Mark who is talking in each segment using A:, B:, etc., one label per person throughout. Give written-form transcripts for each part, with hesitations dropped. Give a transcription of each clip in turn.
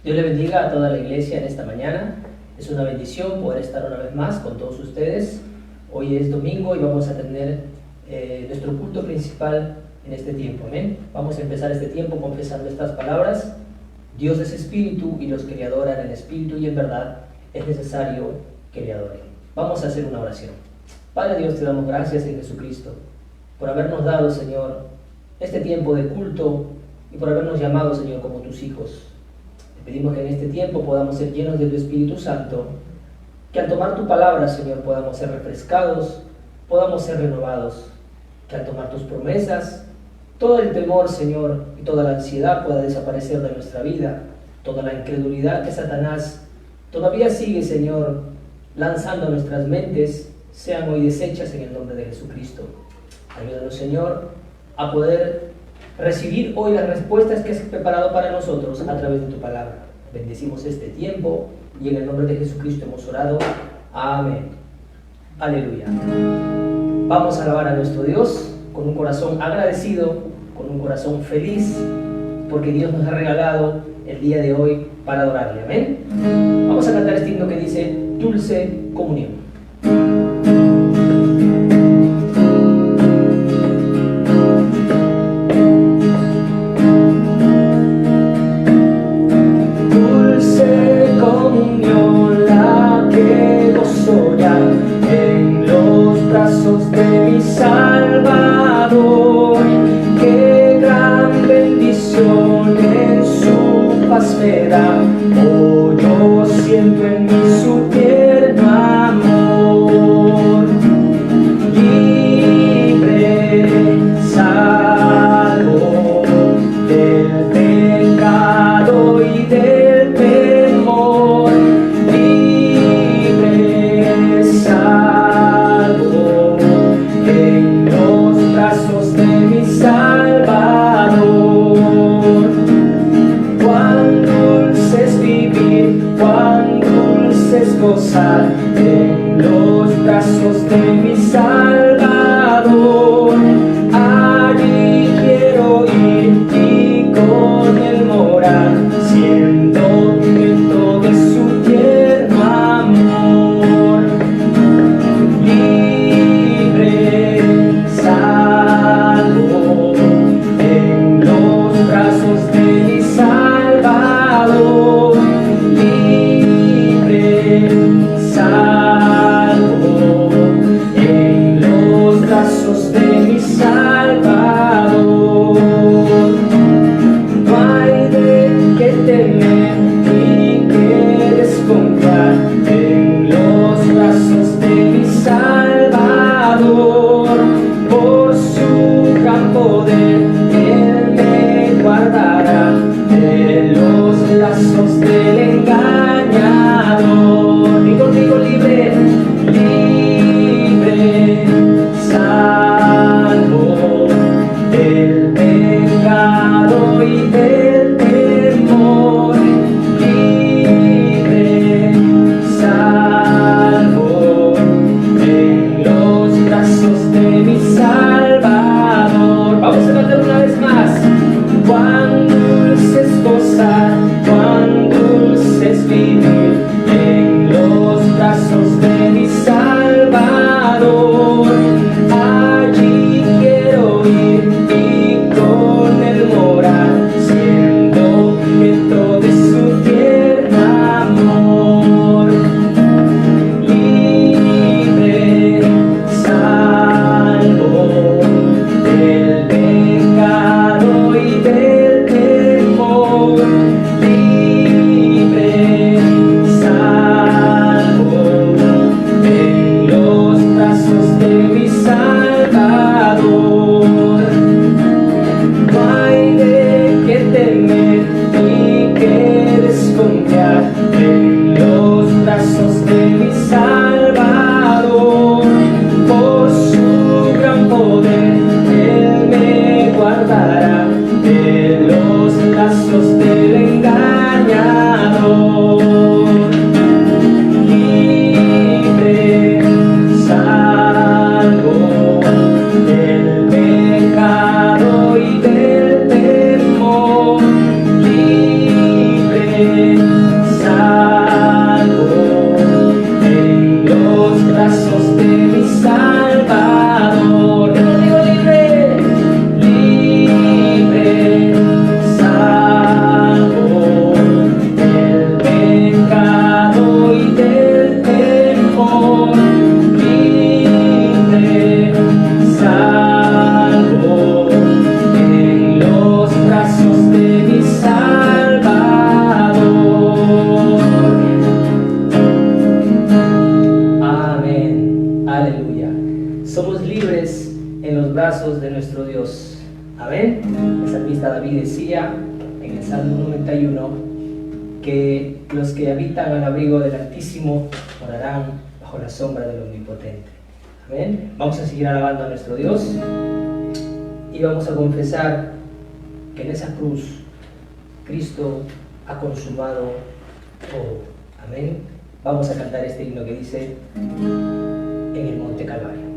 A: Dios le bendiga a toda la iglesia en esta mañana. Es una bendición poder estar una vez más con todos ustedes. Hoy es domingo y vamos a tener nuestro culto principal en este tiempo. Amén. Vamos a empezar este tiempo confesando estas palabras. Dios es espíritu y los que le adoran en espíritu y en verdad es necesario que le adoren. Vamos a hacer una oración. Padre Dios, te damos gracias en Jesucristo por habernos dado, Señor, este tiempo de culto y por habernos llamado, Señor, como tus hijos. Te pedimos que en este tiempo podamos ser llenos de tu Espíritu Santo, que al tomar tu palabra, Señor, podamos ser refrescados, podamos ser renovados, que al tomar tus promesas, todo el temor, Señor, y toda la ansiedad pueda desaparecer de nuestra vida, toda la incredulidad que Satanás todavía sigue, Señor, lanzando a nuestras mentes, sean hoy deshechas en el nombre de Jesucristo. Ayúdanos, Señor, a poder recibir hoy las respuestas que has preparado para nosotros a través de tu palabra. Bendecimos este tiempo y en el nombre de Jesucristo hemos orado. Amén. Aleluya. Vamos a alabar a nuestro Dios con un corazón agradecido, con un corazón feliz, porque Dios nos ha regalado el día de hoy para adorarle. Amén. Vamos a cantar este himno que dice Dulce Comunión.
B: En los brazos de mi Salvador, qué gran bendición en su paz me da. Oh, yo siento en mí su tierno amor, libre, salvo del pecado y del temor. Salvo en los brazos de mi Salvador. Cuán dulce es vivir, cuán dulce es gozar en los brazos de mi Salvador. Allí quiero ir y con él morar, siendo objeto de su tierno amor. Salvo en los brazos de mi Salvador, libre, salvo en los brazos de mi Salvador. No hay de qué temer ni que desconfiar en los brazos de mi Salvador. Por su gran poder Él me guardará de los lazos del engañador. Y contigo libre, libre, salvo del pecado y del temor. Libre, salvo en los brazos de mi Salvador. Vamos a cantar una vez más. Cuán dulce es gozar, cuán dulce es vivir en los brazos de mi Salvador. Allí quiero ir y con él morar, siendo objeto de su tierno amor. Libre, salvo del pecado y del temor. Libre, salvo en los brazos de mi Salvador. No hay de qué temer ni que desconfiar en los brazos de mi Salvador. Por su gran poder Él me guardará de los lazos del engañador. Libre, salvo del pecado y del temor. Libre,
A: Amén. El salmista David decía en el Salmo 91 que los que habitan al abrigo del Altísimo morarán bajo la sombra del Omnipotente. Amén. Vamos a seguir alabando a nuestro Dios y vamos a confesar que en esa cruz Cristo ha consumado todo. Amén. Vamos a cantar este himno que dice en el Monte Calvario.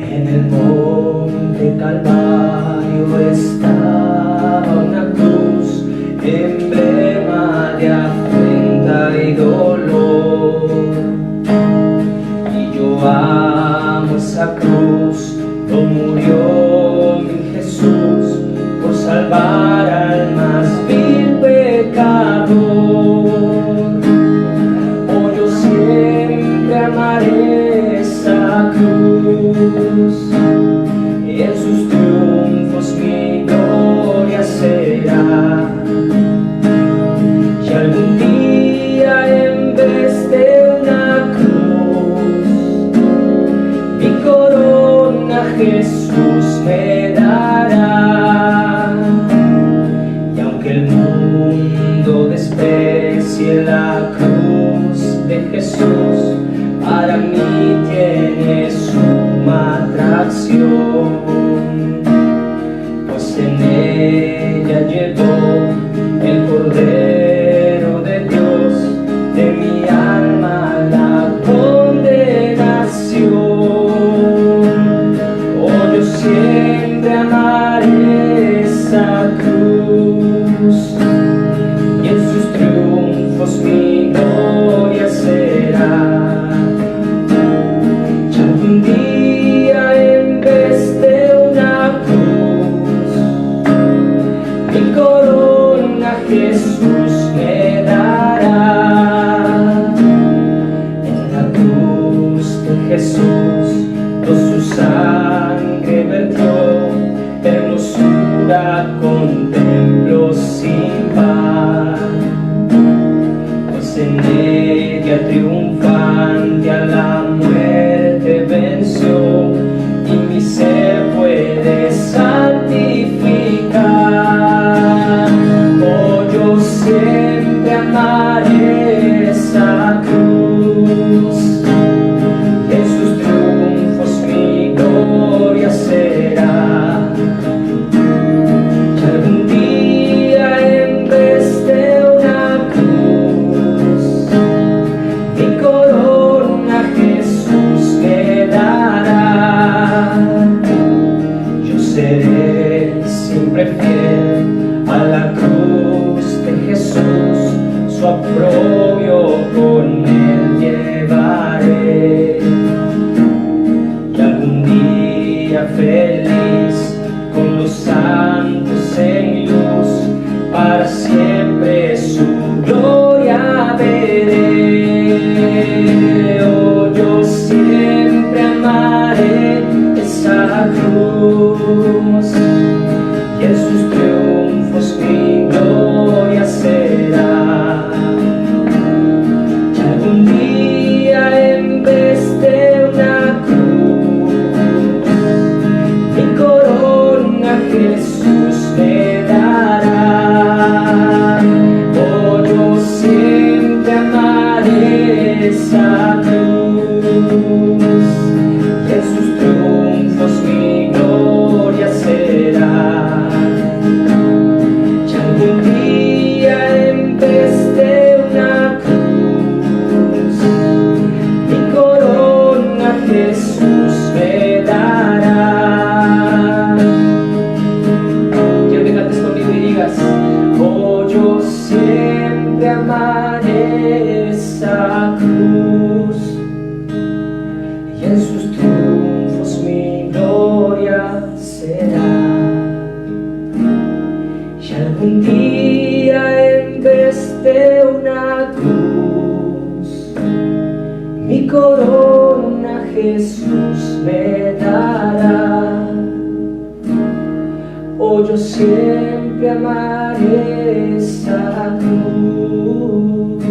A: En el Monte Calvario estaba una cruz, emblema de afrenta y dolor. Y yo amo esa cruz, donde murió mi Jesús por salvar al más vil pecador. Oh, yo siempre amaré esa cruz, y en sus triunfos mi gloria será. Y algún día en vez de una cruz, mi corona Jesús me dará. Y aunque el mundo desprecie la cruz de Jesús, para mí tiene suma atracción, pues en ella llevó el Cordero de Dios de mi alma la condenación. Oh, yo siempre amaré esa cruz, y en sus triunfos mi gloria será. Y algún día en vez de una cruz, mi corona Jesús me dará. En la cruz de Jesús su sangre vertió, hermosura contemplo sin par, pues en ella triunfante a la muerte venció, y mi ser puede santificar. Oh, yo siempre amaré esa cruz, en sus triunfos mi gloria será. Y algún día en vez de una cruz, mi corona Jesús me dará. Yo seré siempre fiel a la cruz de Jesús, su oprobio con él llevaré. Y algún día feliz con los santos en luz, para siempre su gloria veré. Oh, yo siempre amaré esa cruz, y en sus triunfos mi gloria será. Y algún día en vez de una cruz, mi corona Jesús me dará. Oh, yo siempre amaré esa cruz, y en sus triunfos mi gloria será. Y algún día en vez de una cruz, mi corona Jesús me dará. Quiero que cantes conmigo y digas: oh, yo siempre amaré esa cruz, y en sus triunfos mi gloria será. Y algún día en vez de una cruz, mi corona Jesús me dará. Oh, yo siempre
B: siempre amaré esa cruz,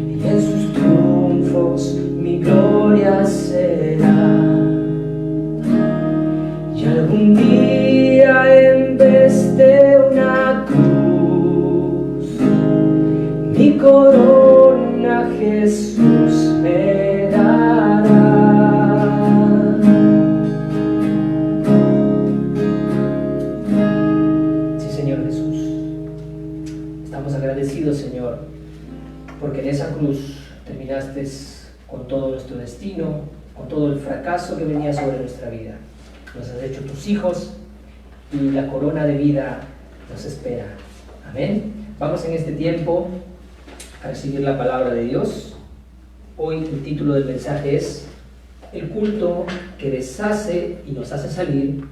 B: y en sus triunfos mi gloria será. Y algún día en vez de una cruz, mi corona Jesús me dará. Sí, Señor Jesús, estamos agradecidos, Señor, porque en esa cruz terminaste con todo nuestro destino, con todo el fracaso que venía sobre nuestra vida. Nos has hecho tus hijos y la corona de vida nos espera. Amén. Vamos en este tiempo a recibir la palabra de Dios. Hoy el título del mensaje es El culto que deshace y nos hace salir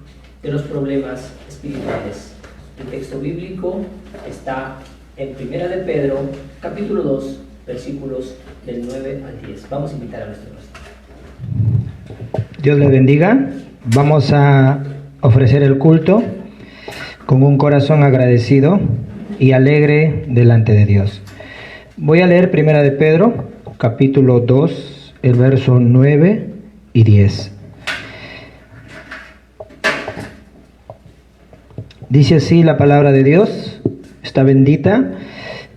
B: de los problemas espirituales. El texto bíblico está en 1 de Pedro, capítulo 2, versículos del 9 al 10. Vamos a invitar a nuestro pastor.
C: Dios les bendiga. Vamos a ofrecer el culto con un corazón agradecido y alegre delante de Dios. Voy a leer 1 de Pedro, capítulo 2, el verso 9 y 10. Dice así la palabra de Dios, está bendita,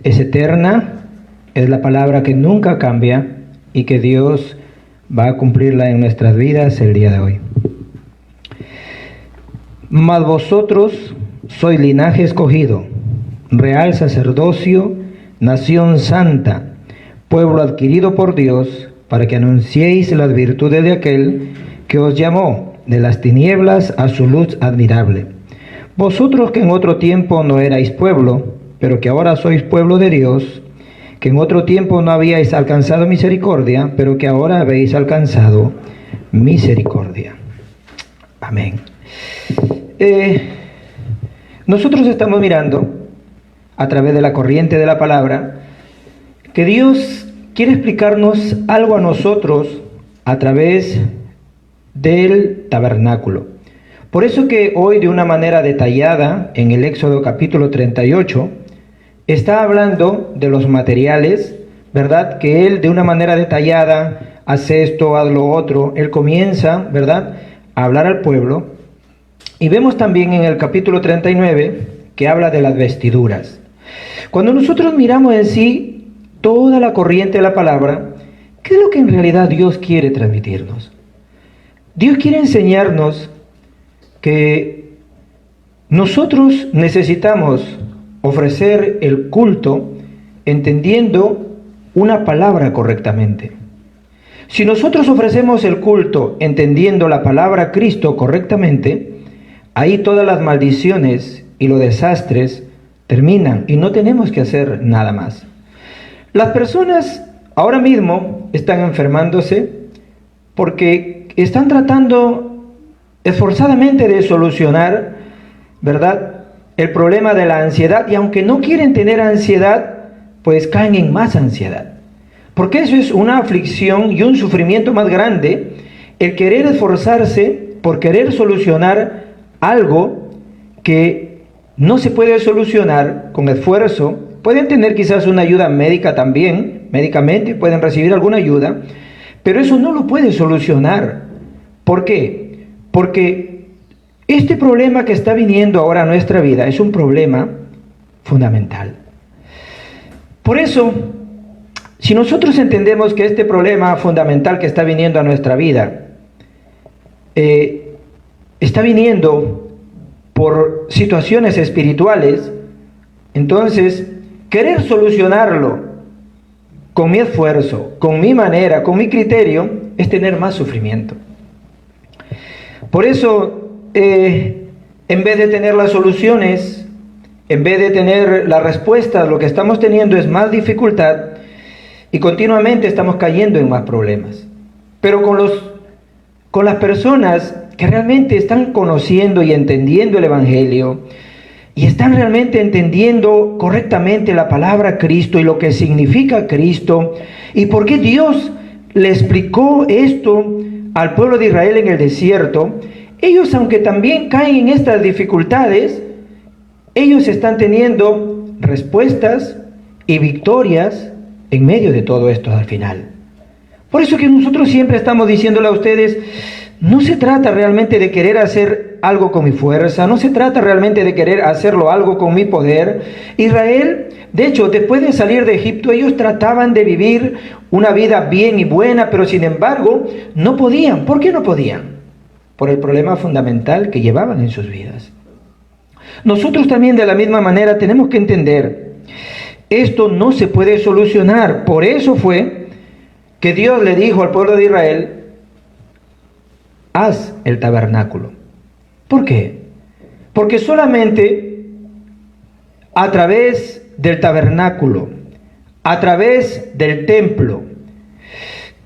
C: es eterna, es la palabra que nunca cambia y que Dios va a cumplirla en nuestras vidas el día de hoy. Mas vosotros sois linaje escogido, real sacerdocio, nación santa, pueblo adquirido por Dios, para que anunciéis las virtudes de aquel que os llamó de las tinieblas a su luz admirable. Vosotros que en otro tiempo no erais pueblo, pero que ahora sois pueblo de Dios, que en otro tiempo no habíais alcanzado misericordia, pero que ahora habéis alcanzado misericordia. Amén. Nosotros estamos mirando a través de la corriente de la palabra que Dios quiere explicarnos algo a nosotros a través del tabernáculo. Por eso que hoy, de una manera detallada, en el Éxodo capítulo 38, está hablando de los materiales, ¿verdad? Que Él de una manera detallada hace esto, haz lo otro. Él comienza, ¿verdad?, a hablar al pueblo. Y vemos también en el capítulo 39 que habla de las vestiduras. Cuando nosotros miramos en sí toda la corriente de la palabra, ¿qué es lo que en realidad Dios quiere transmitirnos? Dios quiere enseñarnos que nosotros necesitamos ofrecer el culto entendiendo una palabra correctamente. Si nosotros ofrecemos el culto entendiendo la palabra Cristo correctamente, ahí todas las maldiciones y los desastres terminan y no tenemos que hacer nada más. Las personas ahora mismo están enfermándose porque están tratando esforzadamente de solucionar, ¿verdad?, el problema de la ansiedad, y aunque no quieren tener ansiedad, pues caen en más ansiedad. Porque eso es una aflicción y un sufrimiento más grande, el querer esforzarse por querer solucionar algo que no se puede solucionar con esfuerzo. Pueden tener quizás una ayuda médica también, médicamente pueden recibir alguna ayuda, pero eso no lo puede solucionar. ¿Por qué? Porque este problema que está viniendo ahora a nuestra vida es un problema fundamental. Por eso, si nosotros entendemos que este problema fundamental que está viniendo a nuestra vida está viniendo por situaciones espirituales, entonces querer solucionarlo con mi esfuerzo, con mi manera, con mi criterio, es tener más sufrimiento. Por eso, en vez de tener las soluciones, en vez de tener las respuestas, lo que estamos teniendo es más dificultad y continuamente estamos cayendo en más problemas. Pero con las personas que realmente están conociendo y entendiendo el Evangelio y están realmente entendiendo correctamente la palabra Cristo y lo que significa Cristo y por qué Dios le explicó esto al pueblo de Israel en el desierto, ellos, aunque también caen en estas dificultades, ellos están teniendo respuestas y victorias en medio de todo esto al final. Por eso que nosotros siempre estamos diciéndole a ustedes, no se trata realmente de querer hacer algo con mi fuerza, no se trata realmente de querer hacerlo algo con mi poder. Israel, de hecho, después de salir de Egipto, ellos trataban de vivir una vida bien y buena, pero sin embargo, no podían. ¿Por qué no podían? Por el problema fundamental que llevaban en sus vidas. Nosotros también de la misma manera tenemos que entender, esto no se puede solucionar. Por eso fue que Dios le dijo al pueblo de Israel, haz el tabernáculo. ¿Por qué? Porque solamente a través del tabernáculo, a través del templo,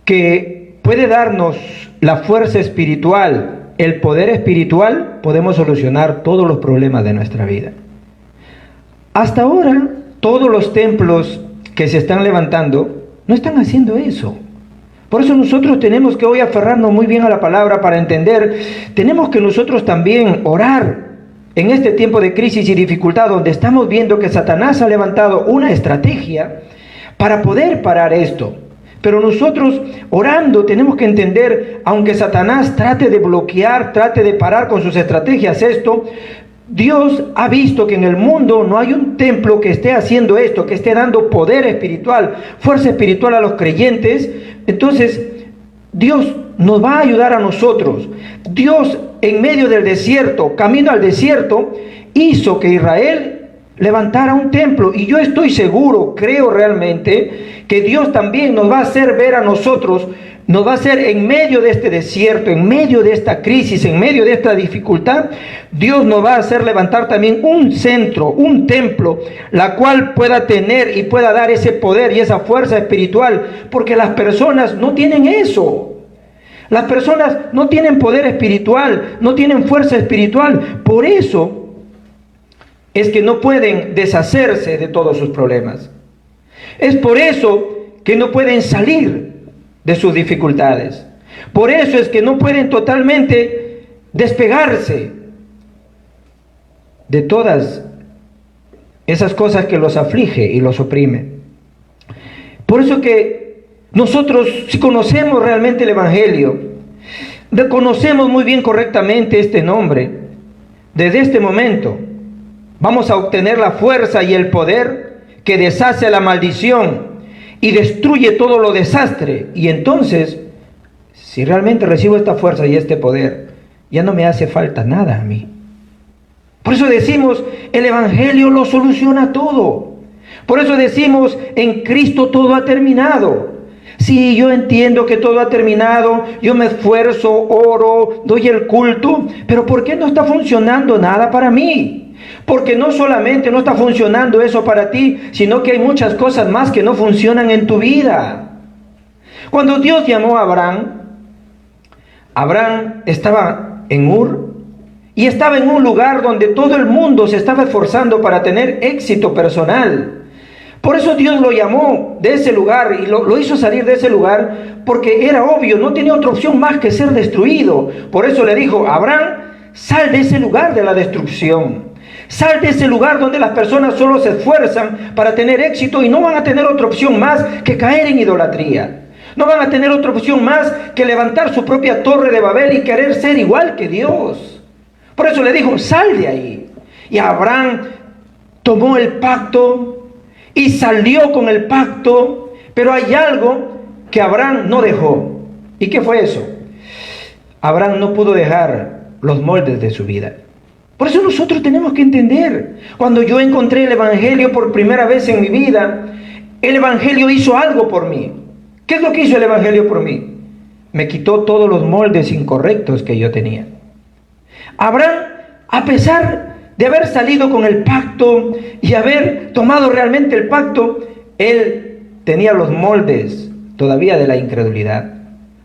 C: que puede darnos la fuerza espiritual, el poder espiritual, podemos solucionar todos los problemas de nuestra vida. Hasta ahora, todos los templos que se están levantando no están haciendo eso. Por eso nosotros tenemos que hoy aferrarnos muy bien a la palabra para entender, tenemos que nosotros también orar en este tiempo de crisis y dificultad, donde estamos viendo que Satanás ha levantado una estrategia para poder parar esto. Pero nosotros orando tenemos que entender, aunque Satanás trate de bloquear, trate de parar con sus estrategias esto, Dios ha visto que en el mundo no hay un templo que esté haciendo esto, que esté dando poder espiritual, fuerza espiritual a los creyentes. Entonces, Dios nos va a ayudar a nosotros. Dios, en medio del desierto, camino al desierto, hizo que Israel levantara un templo. Y yo estoy seguro, creo realmente, que Dios también nos va a hacer ver a nosotros, nos va a hacer en medio de este desierto, en medio de esta crisis, en medio de esta dificultad, Dios nos va a hacer levantar también un centro, un templo, la cual pueda tener y pueda dar ese poder y esa fuerza espiritual, porque las personas no tienen eso. Las personas no tienen poder espiritual, no tienen fuerza espiritual. Por eso es que no pueden deshacerse de todos sus problemas. Es por eso que no pueden salir de sus dificultades. Por eso es que no pueden totalmente despegarse de todas esas cosas que los aflige y los oprime. Por eso que nosotros, si conocemos realmente el Evangelio, conocemos muy bien correctamente este nombre, desde este momento vamos a obtener la fuerza y el poder que deshace la maldición y destruye todo lo desastre. Y entonces, si realmente recibo esta fuerza y este poder, ya no me hace falta nada a mí. Por eso decimos, el Evangelio lo soluciona todo. Por eso decimos, en Cristo todo ha terminado. Sí, yo entiendo que todo ha terminado, yo me esfuerzo, oro, doy el culto, pero ¿por qué no está funcionando nada para mí? Porque no solamente no está funcionando eso para ti, sino que hay muchas cosas más que no funcionan en tu vida. Cuando Dios llamó a Abraham, Abraham estaba en Ur y estaba en un lugar donde todo el mundo se estaba esforzando para tener éxito personal. Por eso Dios lo llamó de ese lugar y lo hizo salir de ese lugar, porque era obvio, no tenía otra opción más que ser destruido. Por eso le dijo, Abraham, sal de ese lugar de la destrucción. Sal de ese lugar donde las personas solo se esfuerzan para tener éxito y no van a tener otra opción más que caer en idolatría. No van a tener otra opción más que levantar su propia torre de Babel y querer ser igual que Dios. Por eso le dijo, sal de ahí. Y Abraham tomó el pacto y salió con el pacto, pero hay algo que Abraham no dejó. ¿Y qué fue eso? Abraham no pudo dejar los moldes de su vida. Por eso nosotros tenemos que entender, cuando yo encontré el Evangelio por primera vez en mi vida, el Evangelio hizo algo por mí. ¿Qué es lo que hizo el Evangelio por mí? Me quitó todos los moldes incorrectos que yo tenía. Abraham, a pesar de haber salido con el pacto y haber tomado realmente el pacto, él tenía los moldes todavía de la incredulidad.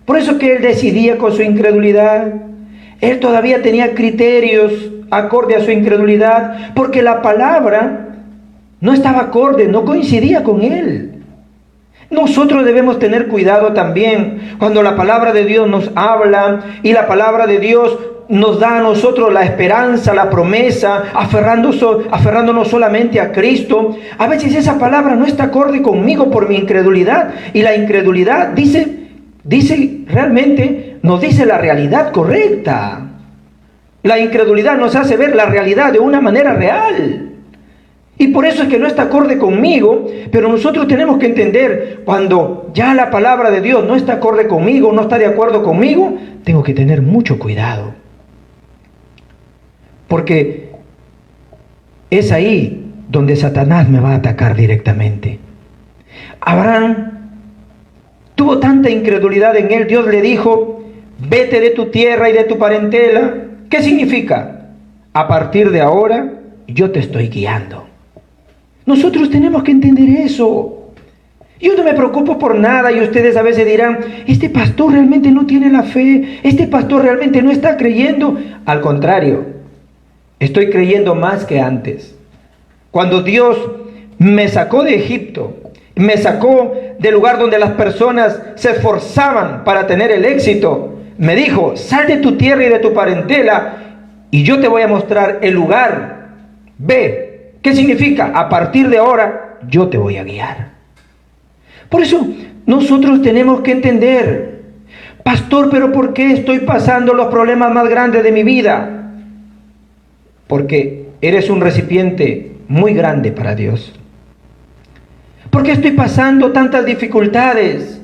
C: Por eso que él decidía con su incredulidad. Él todavía tenía criterios acorde a su incredulidad, porque la palabra no estaba acorde, no coincidía con él. Nosotros debemos tener cuidado también cuando la palabra de Dios nos habla y la palabra de Dios nos da a nosotros la esperanza, la promesa, aferrándonos solamente a Cristo, a veces esa palabra no está acorde conmigo por mi incredulidad. Y la incredulidad realmente nos dice la realidad correcta. La incredulidad nos hace ver la realidad de una manera real. Y por eso es que no está acorde conmigo, pero nosotros tenemos que entender, cuando ya la palabra de Dios no está acorde conmigo, no está de acuerdo conmigo, tengo que tener mucho cuidado. Porque es ahí donde Satanás me va a atacar directamente. Abraham tuvo tanta incredulidad en él, Dios le dijo, vete de tu tierra y de tu parentela. ¿Qué significa? A partir de ahora, yo te estoy guiando. Nosotros tenemos que entender eso. Yo no me preocupo por nada y ustedes a veces dirán, este pastor realmente no tiene la fe, este pastor realmente no está creyendo. Al contrario, estoy creyendo más que antes. Cuando Dios me sacó de Egipto, me sacó del lugar donde las personas se esforzaban para tener el éxito, me dijo, sal de tu tierra y de tu parentela y yo te voy a mostrar el lugar. Ve. ¿Qué significa? A partir de ahora, yo te voy a guiar. Por eso, nosotros tenemos que entender, pastor, pero ¿por qué estoy pasando los problemas más grandes de mi vida? Porque eres un recipiente muy grande para Dios. ¿Por qué estoy pasando tantas dificultades?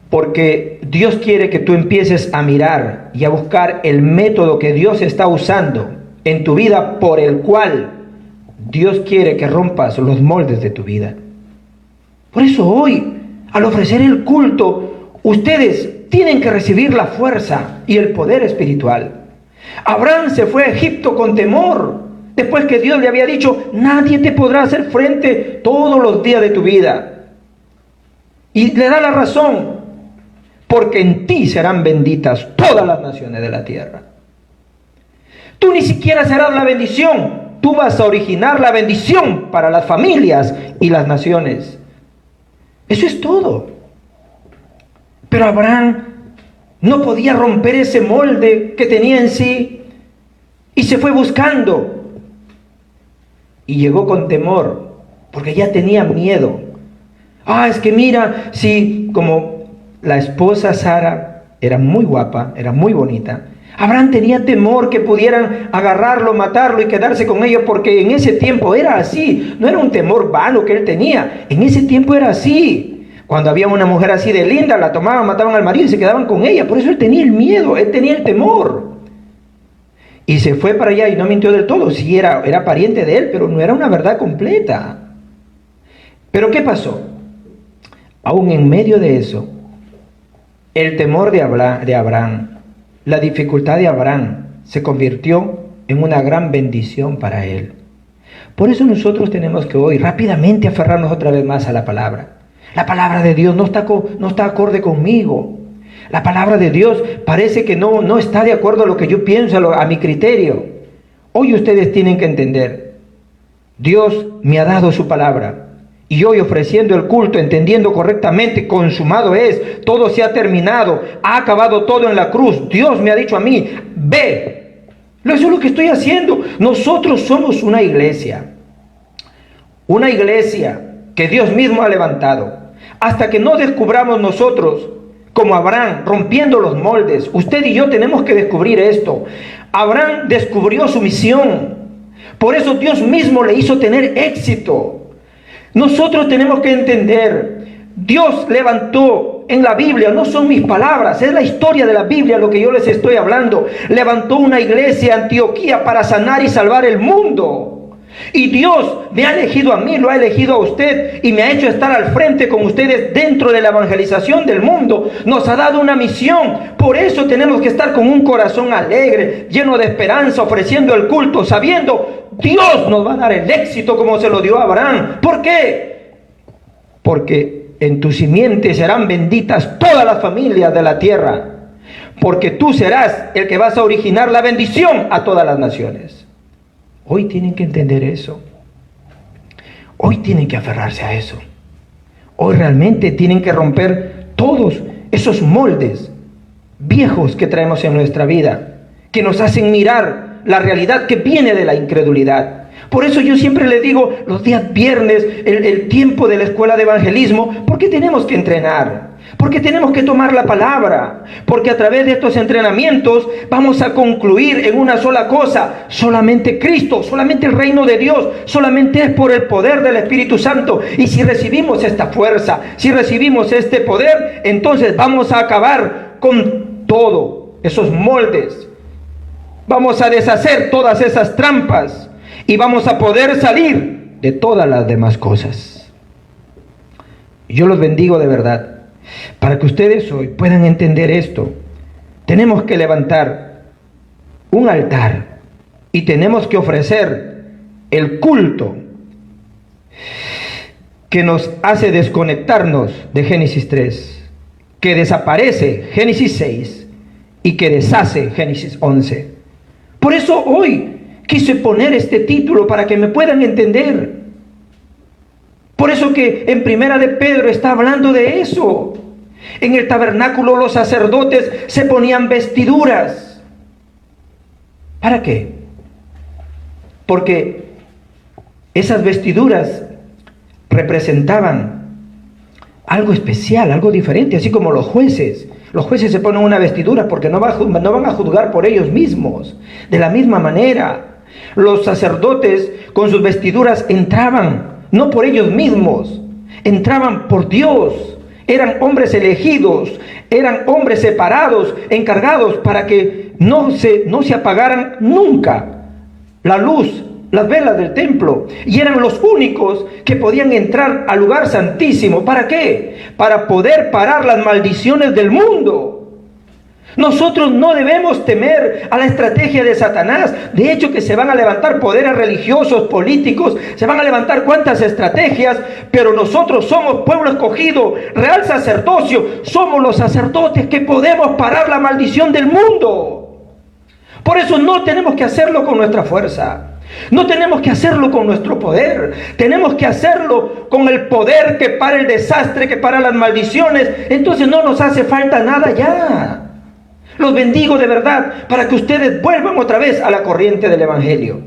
C: Porque Dios quiere que tú empieces a mirar y a buscar el método que Dios está usando en tu vida, por el cual Dios quiere que rompas los moldes de tu vida. Por eso hoy, al ofrecer el culto, ustedes tienen que recibir la fuerza y el poder espiritual. Abraham se fue a Egipto con temor, después que Dios le había dicho, nadie te podrá hacer frente todos los días de tu vida. Y le da la razón, porque en ti serán benditas todas las naciones de la tierra. Tú ni siquiera serás la bendición, tú vas a originar la bendición para las familias y las naciones. Eso es todo. Pero Abraham no podía romper ese molde que tenía en sí y se fue buscando. Y llegó con temor, porque ya tenía miedo. Es que mira, sí, como la esposa Sara era muy guapa, era muy bonita, Abraham tenía temor que pudieran agarrarlo, matarlo y quedarse con ella, porque en ese tiempo era así. No era un temor vano que él tenía, en ese tiempo era así. Cuando había una mujer así de linda, la tomaban, mataban al marido y se quedaban con ella. Por eso él tenía el miedo, él tenía el temor. Y se fue para allá y no mintió del todo. Sí, era pariente de él, pero no era una verdad completa. Pero ¿qué pasó? Aún en medio de eso, el temor de Abraham, la dificultad de Abraham se convirtió en una gran bendición para él. Por eso nosotros tenemos que hoy rápidamente aferrarnos otra vez más a la palabra. La palabra de Dios no está acorde conmigo. La palabra de Dios parece que no está de acuerdo a lo que yo pienso, a mi criterio. Hoy ustedes tienen que entender, Dios me ha dado su palabra. Y hoy ofreciendo el culto, entendiendo correctamente, consumado es, todo se ha terminado, ha acabado todo en la cruz. Dios me ha dicho a mí, ve. Eso es lo que estoy haciendo. Nosotros somos una iglesia que Dios mismo ha levantado. Hasta que no descubramos nosotros, como Abraham, rompiendo los moldes, usted y yo tenemos que descubrir esto. Abraham descubrió su misión. Por eso Dios mismo le hizo tener éxito. Nosotros tenemos que entender, Dios levantó en la Biblia, no son mis palabras, es la historia de la Biblia lo que yo les estoy hablando. Levantó una iglesia en Antioquía para sanar y salvar el mundo. Y Dios me ha elegido a mí, lo ha elegido a usted y me ha hecho estar al frente con ustedes dentro de la evangelización del mundo. Nos ha dado una misión, por eso tenemos que estar con un corazón alegre, lleno de esperanza, ofreciendo el culto, sabiendo Dios nos va a dar el éxito como se lo dio a Abraham. ¿Por qué? Porque en tu simiente serán benditas todas las familias de la tierra, porque tú serás el que vas a originar la bendición a todas las naciones. Hoy tienen que entender eso. Hoy tienen que aferrarse a eso. Hoy realmente tienen que romper todos esos moldes viejos que traemos en nuestra vida, que nos hacen mirar la realidad que viene de la incredulidad. Por eso yo siempre les digo, los días viernes, el tiempo de la escuela de evangelismo, ¿por qué tenemos que entrenar? Porque tenemos que tomar la palabra, porque a través de estos entrenamientos vamos a concluir en una sola cosa: solamente Cristo, solamente el reino de Dios, solamente es por el poder del Espíritu Santo. Y si recibimos esta fuerza, si recibimos este poder, entonces vamos a acabar con todo esos moldes, vamos a deshacer todas esas trampas y vamos a poder salir de todas las demás cosas. Yo los bendigo de verdad. Para que ustedes hoy puedan entender esto, tenemos que levantar un altar y tenemos que ofrecer el culto que nos hace desconectarnos de Génesis 3, que desaparece Génesis 6 y que deshace Génesis 11. Por eso hoy quise poner este título para que me puedan entender. Por eso que en Primera de Pedro está hablando de eso. En el tabernáculo los sacerdotes se ponían vestiduras. ¿Para qué? Porque esas vestiduras representaban algo especial, algo diferente, así como los jueces. Los jueces se ponen una vestidura porque no van a juzgar por ellos mismos. De la misma manera, los sacerdotes con sus vestiduras entraban no por ellos mismos, entraban por Dios. Eran hombres elegidos, eran hombres separados, encargados para que no se apagaran nunca la luz, las velas del templo. Y eran los únicos que podían entrar al lugar santísimo. ¿Para qué? Para poder parar las maldiciones del mundo. Nosotros no debemos temer a la estrategia de Satanás. De hecho, que se van a levantar poderes religiosos, políticos, se van a levantar cuantas estrategias, pero nosotros somos pueblo escogido, real sacerdocio, somos los sacerdotes que podemos parar la maldición del mundo. Por eso no tenemos que hacerlo con nuestra fuerza, no tenemos que hacerlo con nuestro poder, tenemos que hacerlo con el poder que para el desastre, que para las maldiciones. Entonces no nos hace falta nada ya. Los bendigo de verdad para que ustedes vuelvan otra vez a la corriente del Evangelio.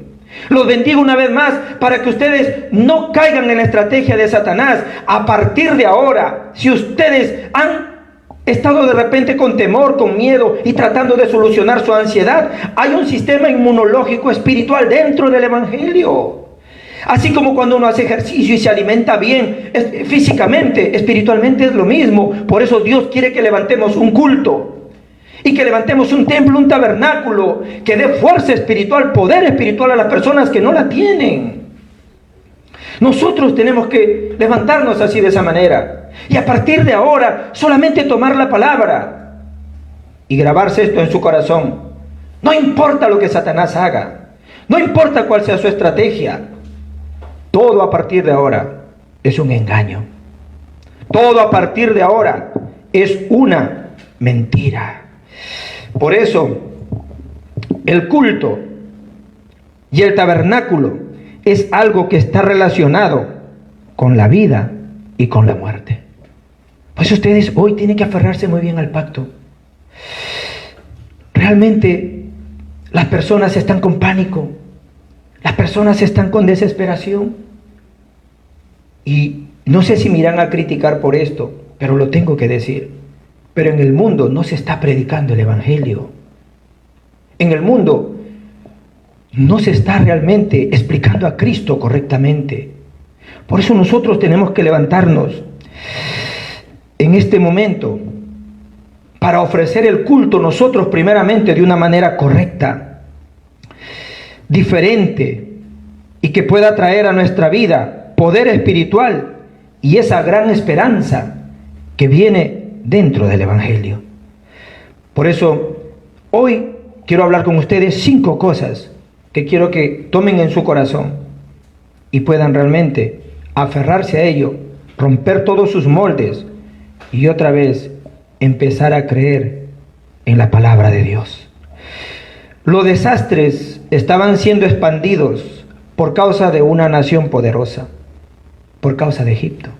C: Los bendigo una vez más para que ustedes no caigan en la estrategia de Satanás. A partir de ahora, si ustedes han estado de repente con temor, con miedo y tratando de solucionar su ansiedad, hay un sistema inmunológico espiritual dentro del Evangelio. Así como cuando uno hace ejercicio y se alimenta bien físicamente, espiritualmente es lo mismo. Por eso Dios quiere que levantemos un culto y que levantemos un templo, un tabernáculo que dé fuerza espiritual, poder espiritual a las personas que no la tienen. Nosotros tenemos que levantarnos así, de esa manera, y a partir de ahora solamente tomar la palabra y grabarse esto en su corazón. No importa lo que Satanás haga, no importa cuál sea su estrategia, todo a partir de ahora es un engaño. Todo a partir de ahora es una mentira. Por eso, el culto y el tabernáculo es algo que está relacionado con la vida y con la muerte. Pues ustedes hoy tienen que aferrarse muy bien al pacto. Realmente las personas están con pánico, las personas están con desesperación. Y no sé si me irán a criticar por esto, pero lo tengo que decir. Pero en el mundo no se está predicando el Evangelio. En el mundo no se está realmente explicando a Cristo correctamente. Por eso nosotros tenemos que levantarnos en este momento para ofrecer el culto nosotros primeramente de una manera correcta, diferente, y que pueda traer a nuestra vida poder espiritual y esa gran esperanza que viene dentro del Evangelio. Por eso, hoy quiero hablar con ustedes 5 cosas que quiero que tomen en su corazón y puedan realmente aferrarse a ello, romper todos sus moldes y otra vez empezar a creer en la palabra de Dios. Los desastres estaban siendo expandidos por causa de una nación poderosa, por causa de Egipto.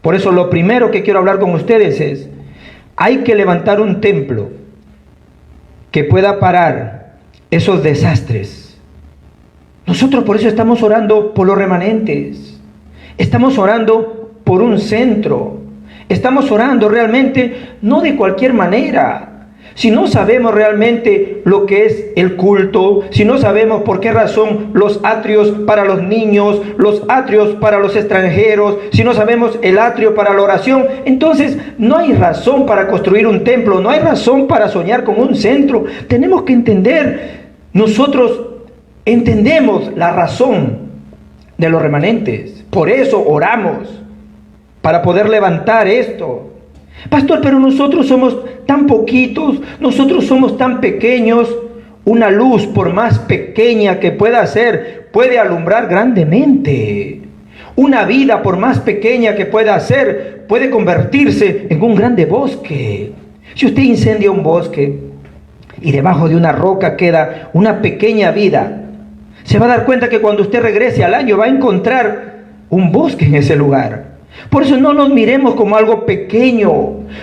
C: Por eso lo primero que quiero hablar con ustedes es: hay que levantar un templo que pueda parar esos desastres. Nosotros por eso estamos orando por los remanentes. Estamos orando por un centro. Estamos orando realmente no de cualquier manera. Si no sabemos realmente lo que es el culto, si no sabemos por qué razón los atrios para los niños, los atrios para los extranjeros, si no sabemos el atrio para la oración, entonces no hay razón para construir un templo, no hay razón para soñar con un centro. Tenemos que entender, nosotros entendemos la razón de los remanentes, por eso oramos, para poder levantar esto. Pastor, pero nosotros somos tan poquitos, nosotros somos tan pequeños. Una luz, por más pequeña que pueda ser, puede alumbrar grandemente. Una vida, por más pequeña que pueda ser, puede convertirse en un grande bosque. Si usted incendia un bosque y debajo de una roca queda una pequeña vida, se va a dar cuenta que cuando usted regrese al año va a encontrar un bosque en ese lugar. Por eso no nos miremos como algo pequeño,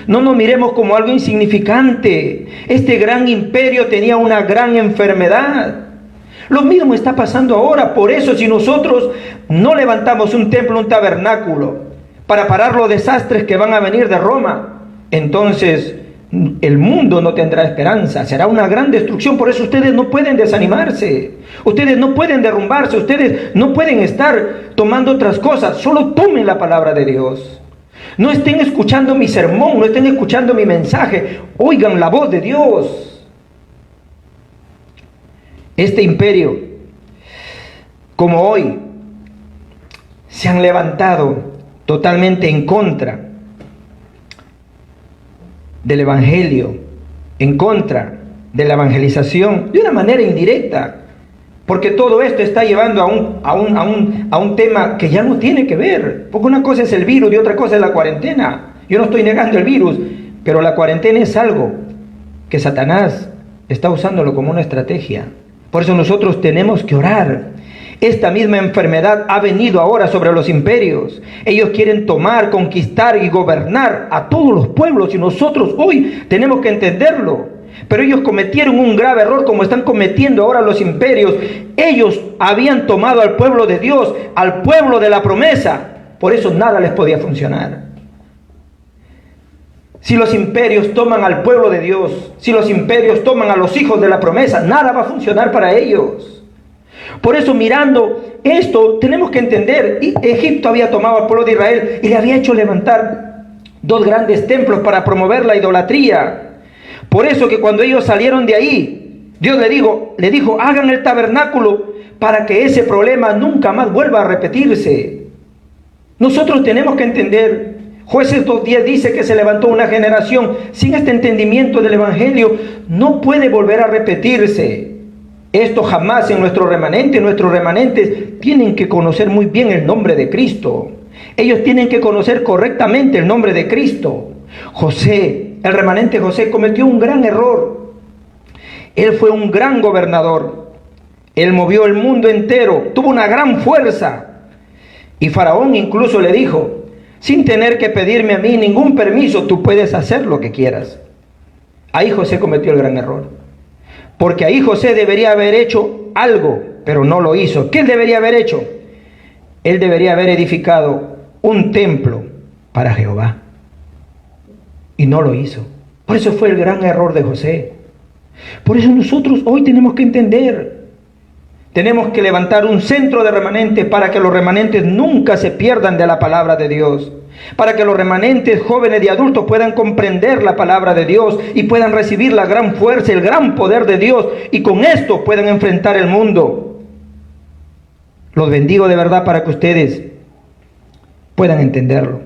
C: no nos miremos como algo insignificante. Este gran imperio tenía una gran enfermedad. Lo mismo está pasando ahora. Por eso, si nosotros no levantamos un templo, un tabernáculo, para parar los desastres que van a venir de Roma, entonces el mundo no tendrá esperanza, será una gran destrucción. Por eso ustedes no pueden desanimarse, ustedes no pueden derrumbarse, ustedes no pueden estar tomando otras cosas. Solo tomen la palabra de Dios. No estén escuchando mi sermón, no estén escuchando mi mensaje, oigan la voz de Dios. Este imperio, como hoy, se han levantado totalmente en contra del evangelio, en contra de la evangelización, de una manera indirecta, porque todo esto está llevando a un tema que ya no tiene que ver, porque una cosa es el virus y otra cosa es la cuarentena. Yo no estoy negando el virus, pero la cuarentena es algo que Satanás está usándolo como una estrategia. Por eso nosotros tenemos que orar. Esta misma enfermedad ha venido ahora sobre los imperios. Ellos quieren tomar, conquistar y gobernar a todos los pueblos, y nosotros hoy tenemos que entenderlo. Pero ellos cometieron un grave error, como están cometiendo ahora los imperios. Ellos habían tomado al pueblo de Dios, al pueblo de la promesa. Por eso nada les podía funcionar. Si los imperios toman al pueblo de Dios, si los imperios toman a los hijos de la promesa, nada va a funcionar para ellos. Por eso, mirando esto, tenemos que entender, Egipto había tomado al pueblo de Israel y le había hecho levantar 2 grandes templos para promover la idolatría. Por eso que cuando ellos salieron de ahí, Dios le dijo, hagan el tabernáculo para que ese problema nunca más vuelva a repetirse. Nosotros tenemos que entender, Jueces 2:10 dice que se levantó una generación sin este entendimiento del evangelio, no puede volver a repetirse. Esto jamás en nuestros remanentes tienen que conocer muy bien el nombre de Cristo. Ellos tienen que conocer correctamente el nombre de Cristo. José, el remanente José, cometió un gran error. Él fue un gran gobernador. Él movió el mundo entero, tuvo una gran fuerza. Y Faraón incluso le dijo, sin tener que pedirme a mí ningún permiso, tú puedes hacer lo que quieras. Ahí José cometió el gran error. Porque ahí José debería haber hecho algo, pero no lo hizo. ¿Qué él debería haber hecho? Él debería haber edificado un templo para Jehová. Y no lo hizo. Por eso fue el gran error de José. Por eso nosotros hoy tenemos que entender. Tenemos que levantar un centro de remanentes para que los remanentes nunca se pierdan de la palabra de Dios. Para que los remanentes jóvenes y adultos puedan comprender la palabra de Dios y puedan recibir la gran fuerza, el gran poder de Dios, y con esto puedan enfrentar el mundo. Los bendigo de verdad para que ustedes puedan entenderlo.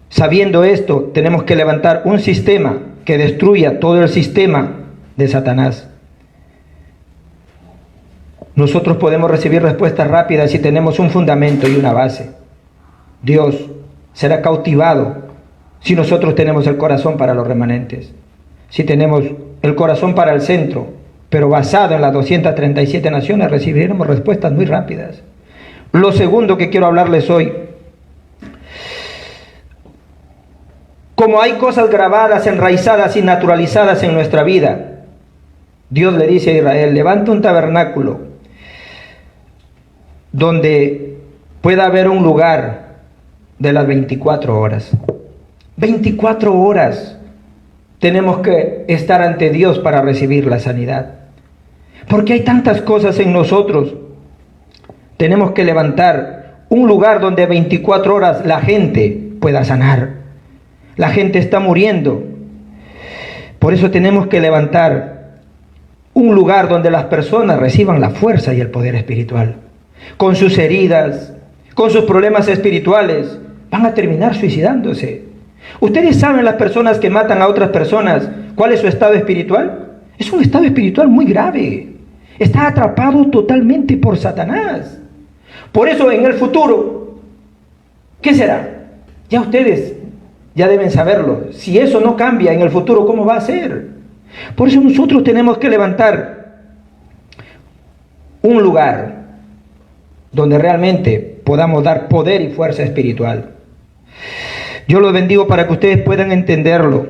C: Sabiendo esto, tenemos que levantar un sistema que destruya todo el sistema de Satanás. Nosotros podemos recibir respuestas rápidas si tenemos un fundamento y una base. Dios será cautivado si nosotros tenemos el corazón para los remanentes. Si tenemos el corazón para el centro, pero basado en las 237 naciones, recibiremos respuestas muy rápidas. Lo segundo que quiero hablarles hoy, como hay cosas grabadas, enraizadas y naturalizadas en nuestra vida, Dios le dice a Israel, levanta un tabernáculo donde pueda haber un lugar de las 24 horas. 24 horas tenemos que estar ante Dios para recibir la sanidad. Porque hay tantas cosas en nosotros. Tenemos que levantar un lugar donde 24 horas la gente pueda sanar. La gente está muriendo. Por eso tenemos que levantar un lugar donde las personas reciban la fuerza y el poder espiritual. Con sus heridas, con sus problemas espirituales, van a terminar suicidándose. ¿Ustedes saben las personas que matan a otras personas cuál es su estado espiritual? Es un estado espiritual muy grave. Está atrapado totalmente por Satanás. Por eso en el futuro, ¿qué será? Ya ustedes ya deben saberlo. Si eso no cambia en el futuro, ¿cómo va a ser? Por eso nosotros tenemos que levantar un lugar donde realmente podamos dar poder y fuerza espiritual. Yo los bendigo para que ustedes puedan entenderlo.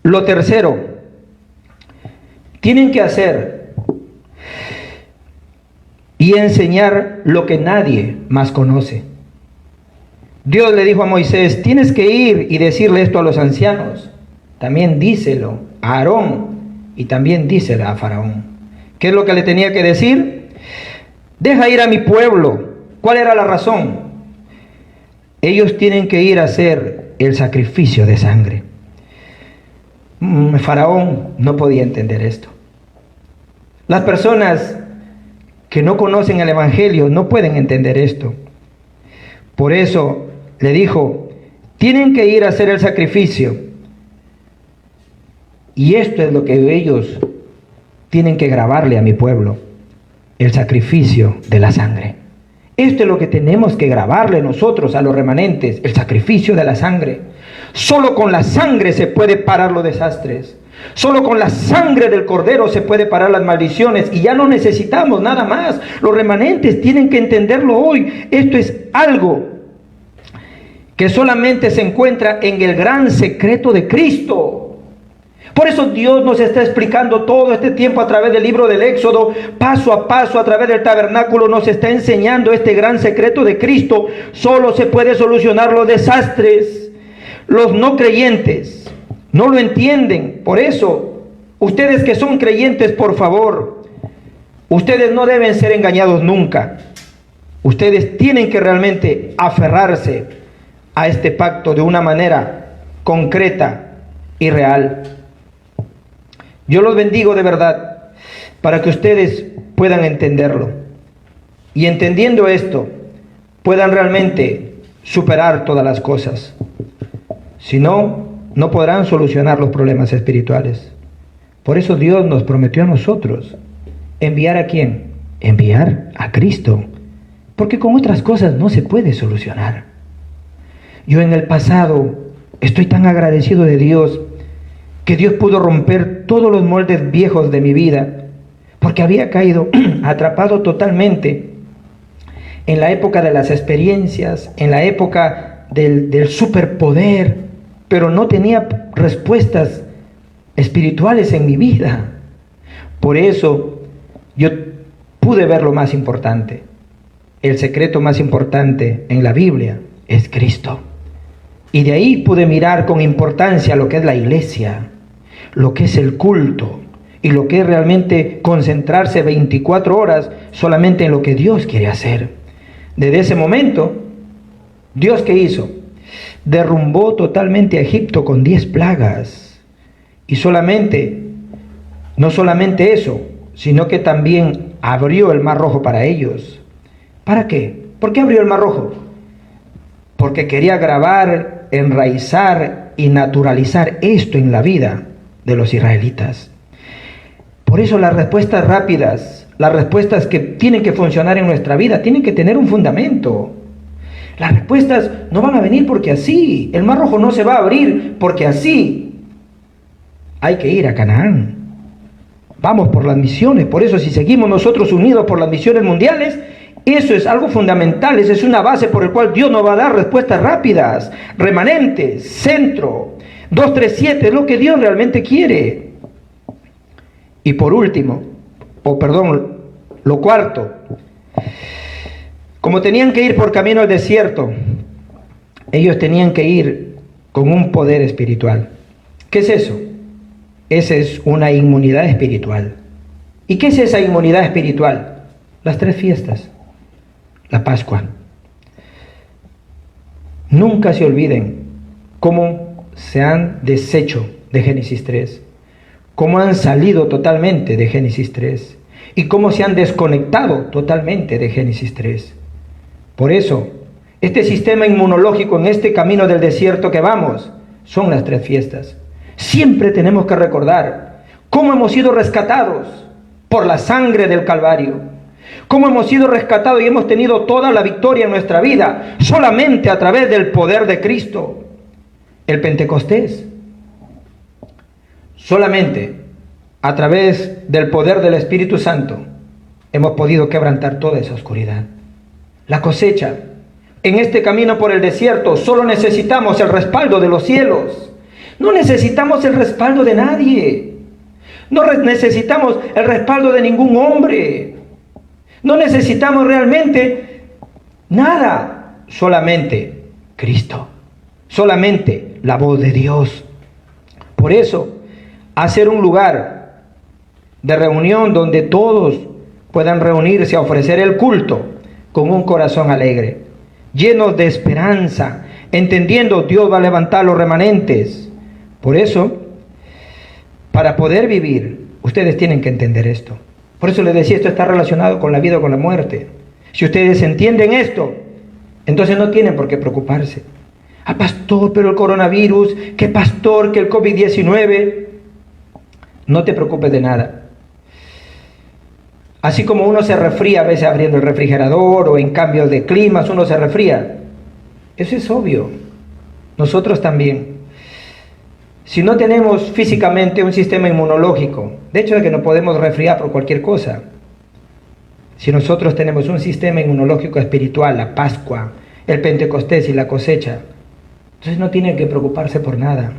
C: Lo tercero, tienen que hacer y enseñar lo que nadie más conoce. Dios le dijo a Moisés, tienes que ir y decirle esto a los ancianos. También díselo a Aarón y también díselo a Faraón. ¿Qué es lo que le tenía que decir? Deja ir a mi pueblo. ¿Cuál era la razón? Ellos tienen que ir a hacer el sacrificio de sangre. Faraón no podía entender esto. Las personas que no conocen el Evangelio no pueden entender esto. Por eso le dijo, tienen que ir a hacer el sacrificio. Y esto es lo que ellos tienen que grabarle a mi pueblo, el sacrificio de la sangre. Esto es lo que tenemos que grabarle nosotros a los remanentes, el sacrificio de la sangre. Solo con la sangre se puede parar los desastres. Solo con la sangre del Cordero se puede parar las maldiciones y ya no necesitamos nada más. Los remanentes tienen que entenderlo hoy. Esto es algo que solamente se encuentra en el gran secreto de Cristo. Por eso Dios nos está explicando todo este tiempo a través del libro del Éxodo, paso a paso, a través del tabernáculo, nos está enseñando este gran secreto de Cristo. Solo se puede solucionar los desastres. Los no creyentes no lo entienden. Por eso, ustedes que son creyentes, por favor, ustedes no deben ser engañados nunca. Ustedes tienen que realmente aferrarse a este pacto de una manera concreta y real. Yo los bendigo de verdad para que ustedes puedan entenderlo. Y entendiendo esto, puedan realmente superar todas las cosas. Si no, no podrán solucionar los problemas espirituales. Por eso Dios nos prometió a nosotros enviar ¿a quién? Enviar a Cristo. Porque con otras cosas no se puede solucionar. Yo en el pasado estoy tan agradecido de Dios que Dios pudo romper todos los moldes viejos de mi vida, porque había caído atrapado totalmente en la época de las experiencias, en la época del superpoder, pero no tenía respuestas espirituales en mi vida. Por eso yo pude ver lo más importante. El secreto más importante en la Biblia es Cristo. Y de ahí pude mirar con importancia lo que es la iglesia, lo que es el culto y lo que es realmente concentrarse 24 horas solamente en lo que Dios quiere hacer. Desde ese momento, ¿Dios qué hizo? Derrumbó totalmente a Egipto con 10 plagas. Y no solamente eso, sino que también abrió el Mar Rojo para ellos. ¿Para qué? ¿Por qué abrió el Mar Rojo? Porque quería grabar, enraizar y naturalizar esto en la vida de los israelitas. Por eso las respuestas rápidas, las respuestas que tienen que funcionar en nuestra vida, tienen que tener un fundamento. Las respuestas no van a venir porque así. El Mar Rojo no se va a abrir porque así. Hay que ir a Canaán. Vamos por las misiones. Por eso si seguimos nosotros unidos por las misiones mundiales, eso es algo fundamental. Esa es una base por la cual Dios nos va a dar respuestas rápidas. Remanentes, centro, 237, es lo que Dios realmente quiere. Y por último, lo cuarto, como tenían que ir por camino al desierto, ellos tenían que ir con un poder espiritual. ¿Qué es eso? Esa es una inmunidad espiritual. ¿Y qué es esa inmunidad espiritual? Las 3 fiestas. La Pascua. Nunca se olviden cómo se han deshecho de Génesis 3, cómo han salido totalmente de Génesis 3 y cómo se han desconectado totalmente de Génesis 3. Por eso, este sistema inmunológico en este camino del desierto que vamos, son las 3 fiestas. Siempre tenemos que recordar cómo hemos sido rescatados por la sangre del Calvario, cómo hemos sido rescatados y hemos tenido toda la victoria en nuestra vida solamente a través del poder de Cristo. El Pentecostés, solamente a través del poder del Espíritu Santo hemos podido quebrantar toda esa oscuridad. La cosecha, en este camino por el desierto, solo necesitamos el respaldo de los cielos. No necesitamos el respaldo de nadie. No necesitamos el respaldo de ningún hombre. No necesitamos realmente nada. Solamente Cristo. Solamente la voz de Dios. Por eso, hacer un lugar de reunión donde todos puedan reunirse a ofrecer el culto con un corazón alegre, llenos de esperanza, entendiendo Dios va a levantar los remanentes. Por eso, para poder vivir, ustedes tienen que entender esto. Por eso les decía, esto está relacionado con la vida o con la muerte. Si ustedes entienden esto, entonces no tienen por qué preocuparse. Ah, pastor, pero el coronavirus, que pastor, que el COVID-19. No te preocupes de nada. Así como uno se resfría a veces abriendo el refrigerador o en cambios de climas, uno se resfría. Eso es obvio. Nosotros también. Si no tenemos físicamente un sistema inmunológico, de hecho de que no podemos resfriar por cualquier cosa. Si nosotros tenemos un sistema inmunológico espiritual, la Pascua, el Pentecostés y la cosecha, entonces no tienen que preocuparse por nada.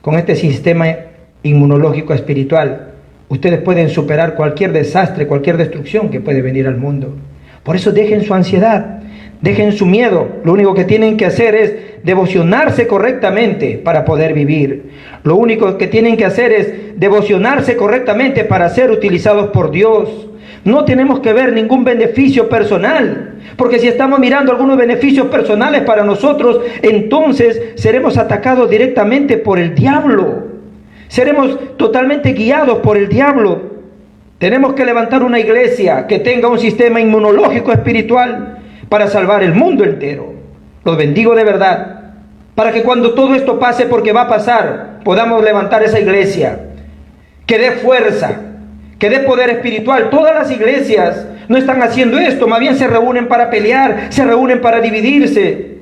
C: Con este sistema inmunológico espiritual, ustedes pueden superar cualquier desastre, cualquier destrucción que puede venir al mundo. Por eso dejen su ansiedad, dejen su miedo. Lo único que tienen que hacer es devocionarse correctamente para poder vivir. Lo único que tienen que hacer es devocionarse correctamente para ser utilizados por Dios. No tenemos que ver ningún beneficio personal, porque si estamos mirando algunos beneficios personales para nosotros, entonces seremos atacados directamente por el diablo. Seremos totalmente guiados por el diablo. Tenemos que levantar una iglesia que tenga un sistema inmunológico espiritual para salvar el mundo entero. Los bendigo de verdad, para que cuando todo esto pase, porque va a pasar, podamos levantar esa iglesia que dé fuerza, que dé poder espiritual. Todas las iglesias no están haciendo esto, más bien se reúnen para pelear, se reúnen para dividirse.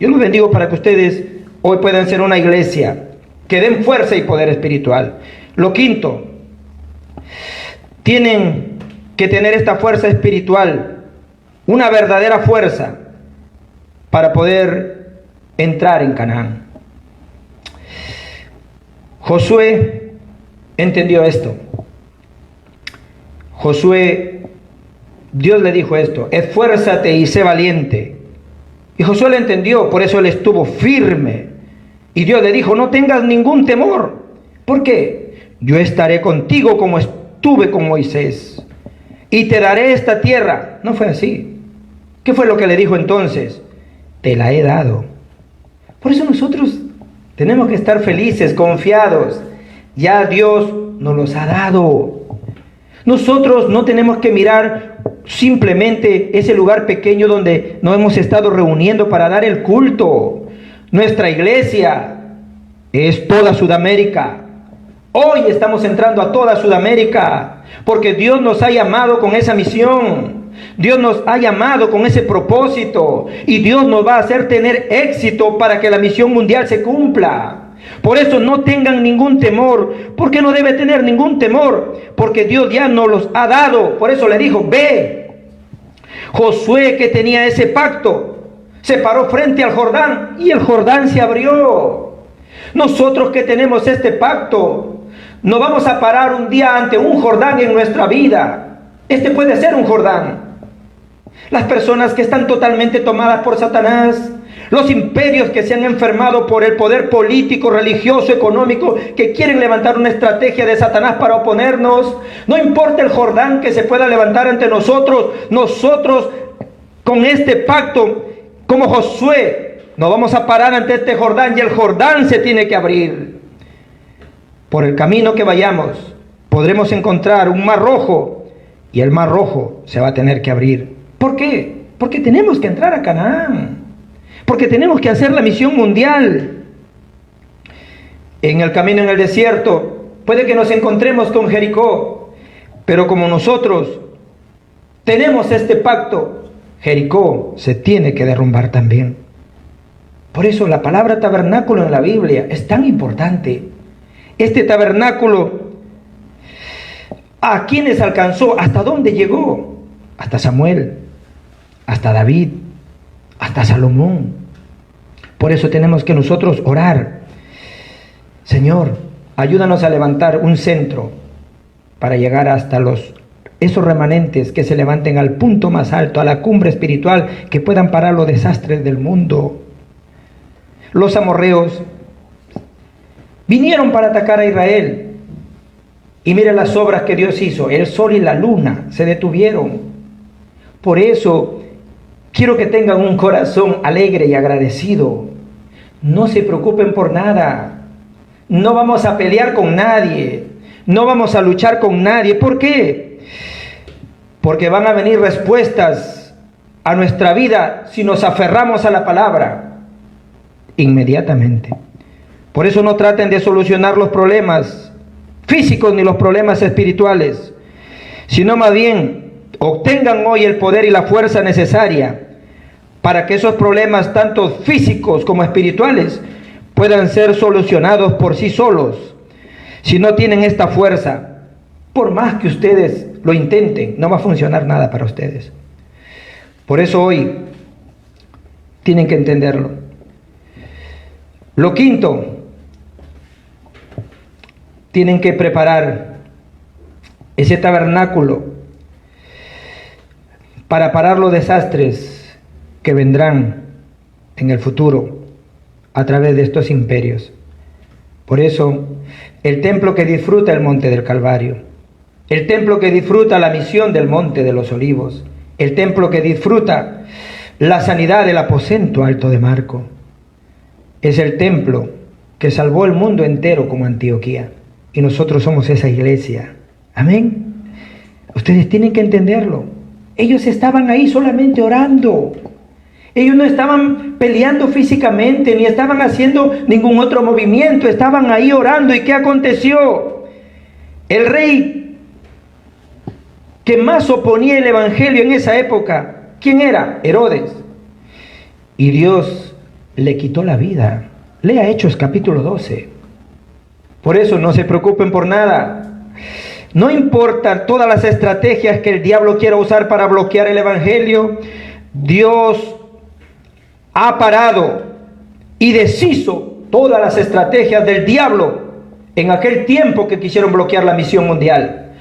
C: Yo los bendigo para que ustedes hoy puedan ser una iglesia que den fuerza y poder espiritual. Lo quinto, tienen que tener esta fuerza espiritual, una verdadera fuerza para poder entrar en Canaán. Josué entendió esto. Josué, Dios le dijo esto: esfuérzate y sé valiente. Y Josué lo entendió, por eso él estuvo firme. Y Dios le dijo: no tengas ningún temor. ¿Por qué? Yo estaré contigo como estuve con Moisés, y te daré esta tierra. No fue así. ¿Qué fue lo que le dijo entonces? Te la he dado. Por eso nosotros tenemos que estar felices, confiados. Ya Dios nos los ha dado. Nosotros no tenemos que mirar simplemente ese lugar pequeño donde nos hemos estado reuniendo para dar el culto. Nuestra iglesia es toda Sudamérica. Hoy estamos entrando a toda Sudamérica porque Dios nos ha llamado con esa misión. Dios nos ha llamado con ese propósito y Dios nos va a hacer tener éxito para que la misión mundial se cumpla. Por eso no tengan ningún temor. ¿Por qué no debe tener ningún temor? Porque Dios ya nos los ha dado. Por eso le dijo: ve. Josué, que tenía ese pacto, se paró frente al Jordán y el Jordán se abrió. Nosotros que tenemos este pacto, No vamos a parar un día ante un Jordán en nuestra vida. Este puede ser un Jordán. Las personas que están totalmente tomadas por Satanás, los imperios que se han enfermado por el poder político, religioso, económico, que quieren levantar una estrategia de Satanás para oponernos. No importa el Jordán que se pueda levantar ante nosotros, nosotros con este pacto, como Josué, nos vamos a parar ante este Jordán y el Jordán se tiene que abrir. Por el camino que vayamos, podremos encontrar un mar rojo y el mar rojo se va a tener que abrir. ¿Por qué? Porque tenemos que entrar a Canaán. Porque tenemos que hacer la misión mundial. En el camino en el desierto, puede que nos encontremos con Jericó, pero como nosotros tenemos este pacto, Jericó se tiene que derrumbar también. Por eso la palabra tabernáculo en la Biblia es tan importante. Este tabernáculo, ¿a quiénes alcanzó? ¿Hasta dónde llegó? Hasta Samuel, hasta David, hasta Salomón. Por eso tenemos que nosotros orar. Señor, ayúdanos a levantar un centro para llegar hasta esos remanentes que se levanten al punto más alto, a la cumbre espiritual, que puedan parar los desastres del mundo. Los amorreos vinieron para atacar a Israel. Y mire las obras que Dios hizo. El sol y la luna se detuvieron. Por eso quiero que tengan un corazón alegre y agradecido. No se preocupen por nada. No vamos a pelear con nadie. No vamos a luchar con nadie. ¿Por qué? Porque van a venir respuestas a nuestra vida si nos aferramos a la palabra inmediatamente. Por eso no traten de solucionar los problemas físicos ni los problemas espirituales, sino más bien obtengan hoy el poder y la fuerza necesaria para que esos problemas, tanto físicos como espirituales, puedan ser solucionados por sí solos. Si no tienen esta fuerza, por más que ustedes lo intenten, no va a funcionar nada para ustedes. Por eso hoy tienen que entenderlo. Lo quinto, tienen que preparar ese tabernáculo para parar los desastres que vendrán en el futuro a través de estos imperios. Por eso, el templo que disfruta el monte del Calvario, el templo que disfruta la misión del monte de los Olivos, el templo que disfruta la sanidad del aposento alto de Marco, es el templo que salvó el mundo entero como Antioquía. Y nosotros somos esa iglesia. Amén. Ustedes tienen que entenderlo. Ellos estaban ahí solamente orando. Ellos no estaban peleando físicamente, ni estaban haciendo ningún otro movimiento. Estaban ahí orando. ¿Y qué aconteció? El rey que más oponía el evangelio en esa época, ¿quién era? Herodes. Y Dios le quitó la vida. Lea Hechos capítulo 12. Por eso no se preocupen por nada. No importa todas las estrategias que el diablo quiera usar para bloquear el evangelio. Dios ha parado y deshizo todas las estrategias del diablo en aquel tiempo que quisieron bloquear la misión mundial.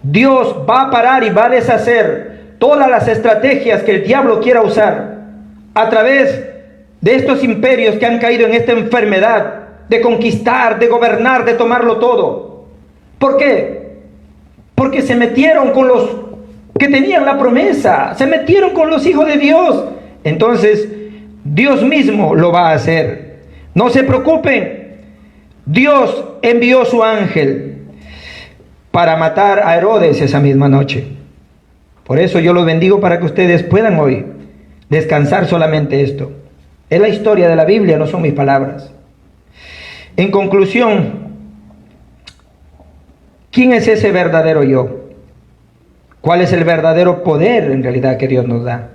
C: Dios va a parar y va a deshacer todas las estrategias que el diablo quiera usar a través de estos imperios que han caído en esta enfermedad de conquistar, de gobernar, de tomarlo todo. ¿Por qué? Porque se metieron con los que tenían la promesa, se metieron con los hijos de Dios. Entonces, Dios mismo lo va a hacer. No se preocupen. Dios envió su ángel para matar a Herodes esa misma noche. Por eso yo los bendigo para que ustedes puedan hoy descansar solamente esto. Es la historia de la Biblia, no son mis palabras. En conclusión, ¿quién es ese verdadero yo? ¿Cuál es el verdadero poder en realidad que Dios nos da?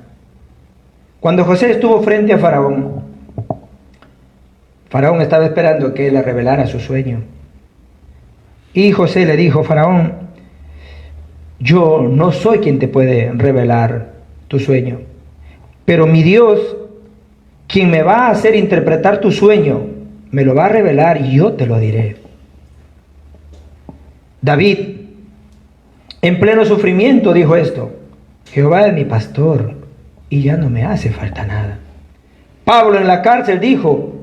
C: Cuando José estuvo frente a Faraón, Faraón estaba esperando que él le revelara su sueño. Y José le dijo: Faraón, yo no soy quien te puede revelar tu sueño, pero mi Dios, quien me va a hacer interpretar tu sueño, me lo va a revelar y yo te lo diré. David, en pleno sufrimiento, dijo esto: Jehová es mi pastor y ya no me hace falta nada. Pablo en la cárcel dijo: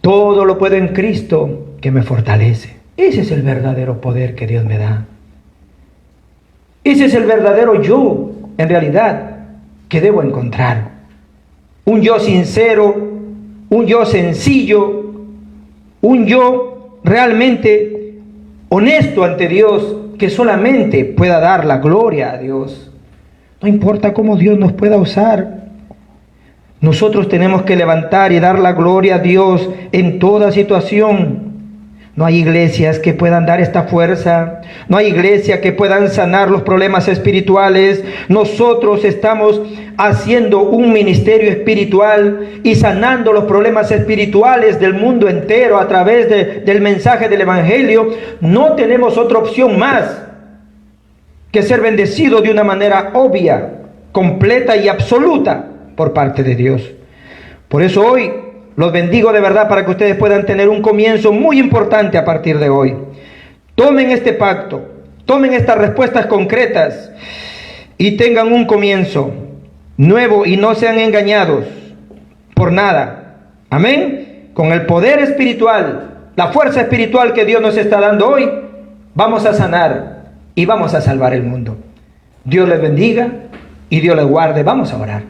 C: todo lo puedo en Cristo que me fortalece. Ese es el verdadero poder que Dios me da. Ese es el verdadero yo, en realidad, que debo encontrar. Un yo sincero, un yo sencillo, un yo realmente honesto ante Dios, que solamente pueda dar la gloria a Dios. No importa cómo Dios nos pueda usar, nosotros tenemos que levantar y dar la gloria a Dios en toda situación. No hay iglesias que puedan dar esta fuerza. No hay iglesias que puedan sanar los problemas espirituales. Nosotros estamos haciendo un ministerio espiritual y sanando los problemas espirituales del mundo entero a través del mensaje del Evangelio. No tenemos otra opción más que ser bendecidos de una manera obvia, completa y absoluta por parte de Dios. Por eso hoy los bendigo de verdad para que ustedes puedan tener un comienzo muy importante a partir de hoy. Tomen este pacto, tomen estas respuestas concretas y tengan un comienzo nuevo y no sean engañados por nada. Amén. Con el poder espiritual, la fuerza espiritual que Dios nos está dando hoy, vamos a sanar y vamos a salvar el mundo. Dios les bendiga y Dios les guarde. Vamos a orar.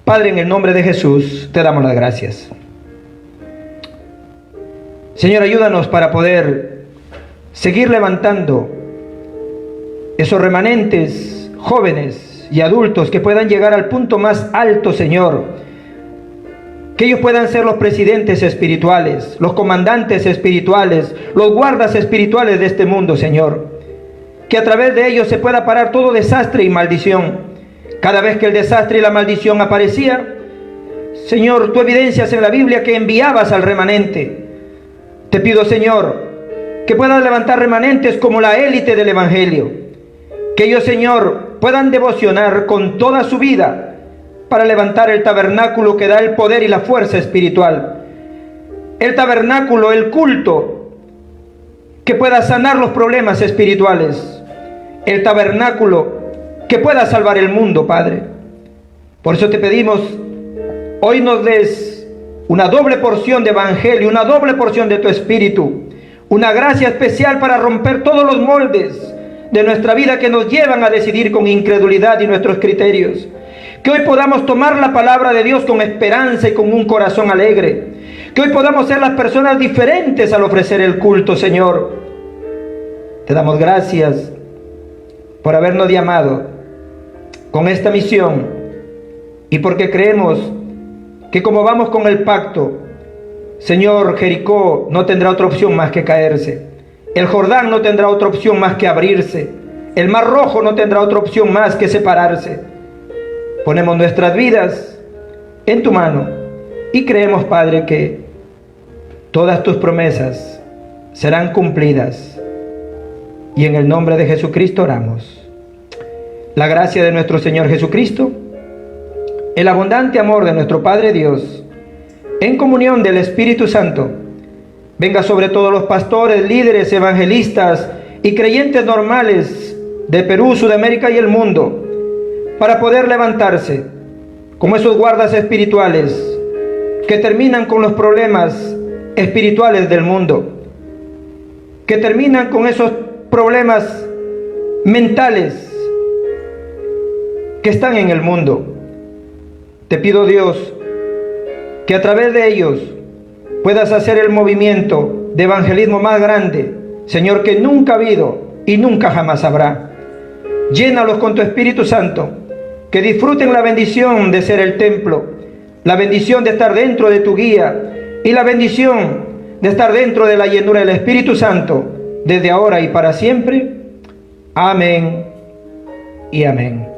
C: Padre, en el nombre de Jesús, te damos las gracias. Señor, ayúdanos para poder seguir levantando esos remanentes jóvenes y adultos que puedan llegar al punto más alto, Señor. Que ellos puedan ser los presidentes espirituales, los comandantes espirituales, los guardas espirituales de este mundo, Señor. Que a través de ellos se pueda parar todo desastre y maldición. Cada vez que el desastre y la maldición aparecía, Señor, tú evidencias en la Biblia que enviabas al remanente. Te pido, Señor, que puedas levantar remanentes como la élite del Evangelio. Que ellos, Señor, puedan devocionar con toda su vida para levantar el tabernáculo que da el poder y la fuerza espiritual. El tabernáculo, el culto, que pueda sanar los problemas espirituales. El tabernáculo que pueda salvar el mundo, Padre. Por eso te pedimos, hoy nos des una doble porción de evangelio, una doble porción de tu espíritu, una gracia especial para romper todos los moldes de nuestra vida que nos llevan a decidir con incredulidad y nuestros criterios. Que hoy podamos tomar la palabra de Dios con esperanza y con un corazón alegre. Que hoy podamos ser las personas diferentes al ofrecer el culto, Señor. Te damos gracias por habernos llamado con esta misión y porque creemos que como vamos con el pacto, Señor, Jericó no tendrá otra opción más que caerse. El Jordán no tendrá otra opción más que abrirse. El Mar Rojo no tendrá otra opción más que separarse. Ponemos nuestras vidas en tu mano y creemos, Padre, que todas tus promesas serán cumplidas. Y en el nombre de Jesucristo oramos. La gracia de nuestro Señor Jesucristo, el abundante amor de nuestro Padre Dios, en comunión del Espíritu Santo, venga sobre todos los pastores, líderes, evangelistas y creyentes normales de Perú, Sudamérica y el mundo, para poder levantarse como esos guardas espirituales que terminan con los problemas espirituales del mundo, que terminan con esos problemas mentales que están en el mundo. Te pido, Dios, que a través de ellos puedas hacer el movimiento de evangelismo más grande, Señor, que nunca ha habido y nunca jamás habrá. Llénalos con tu Espíritu Santo, que disfruten la bendición de ser el templo, la bendición de estar dentro de tu guía y la bendición de estar dentro de la llenura del Espíritu Santo, desde ahora y para siempre. Amén y amén.